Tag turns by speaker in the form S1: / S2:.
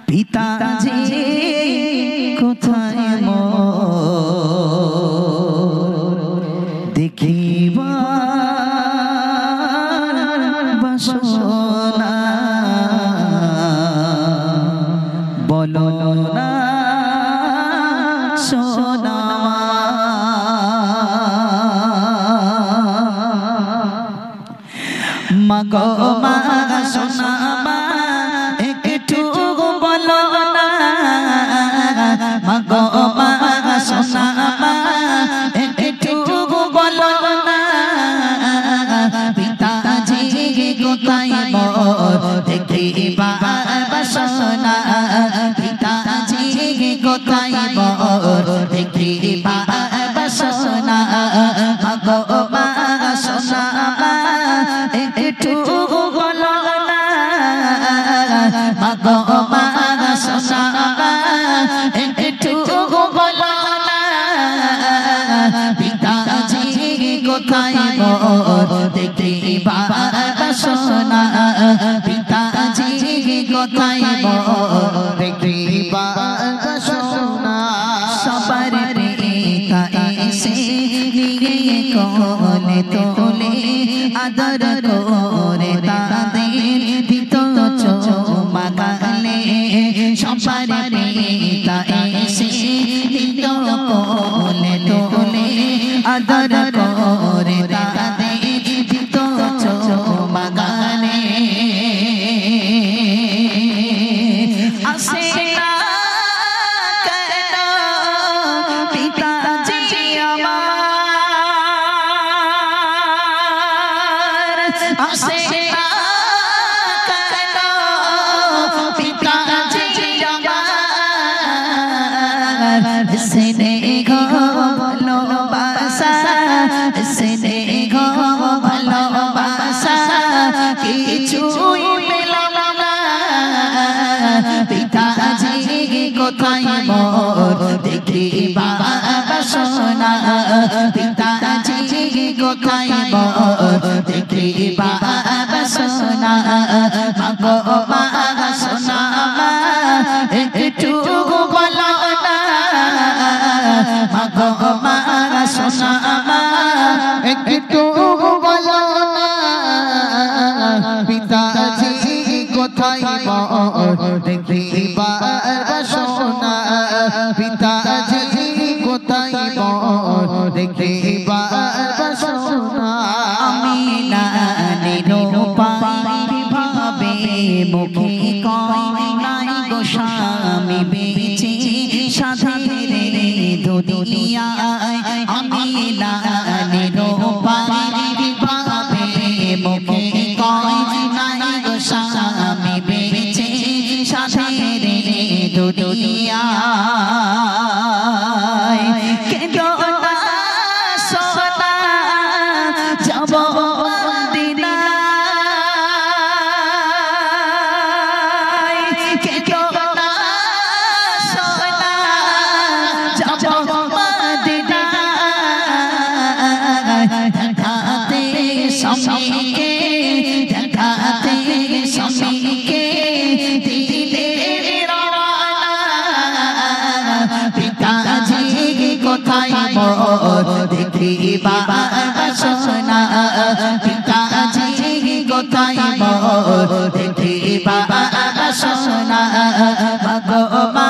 S1: পিতাজি কোথায় দেখিবার বাসনা বলো না সোনা মাগো মা সোনা মা একটু বলো না মাগো মা সোনা মা একটু বলো না পিতাজি কোথায় দেখিবার বাসনা পিতাজি কোথায় দেখিবার বাসনা মাগো মা সোনা মা একটু বলো না মাগো মা সোনা মা একটু বলো না পিতাজি কোথায় দেখিবার বাসনা পিতাজি কোথায় দেখিবার বাসনা সবার পিতা এসে নিয়ে কোলে তোলে আদর করে তাদের দিত চুমা গালে সবার পিতা এসে দিত কোলে তোলে আদর করে তাদের দিত চুমা গালে আসে না কেন পিতাজি আমার আসে না কেন পিতাজি আমার সেনে গো ভালোবাসা সেনে গো ভালোবাসা কিছুই পেলাম না পিতাজি কোথায় দেখিবার বাসনা পিতাজি কোথায় দেখিবার বাসনা মাগো মা সোনা মা একটু বলো না মাগো মা সোনা মা একটু বলো না পিতাজি কোথায় দেখিবার বাসনা পিতাজি কোথায় দেখিবার বাসনা আমি না নিরূপায় ভাবে মুখে কয় নাই গো স্বামী বেঁচে সাধের দুনিয়ায় আমি না নিরূপায় ভাবে মুখে কয় নাই গো স্বামী বেঁচে সাধের দুনিয়ায় কেঁদো না সোনা যাব মদিনায় কেঁদো না সোনা যাব মদিনায় দেখাতে স্বামীকে দেখাতে স্বামীকে দিলের রওনা পিতাজি কোথায় দেখিবার বাসনা পিতাজি কোথায় দেখিবার বাসনা মাগো মা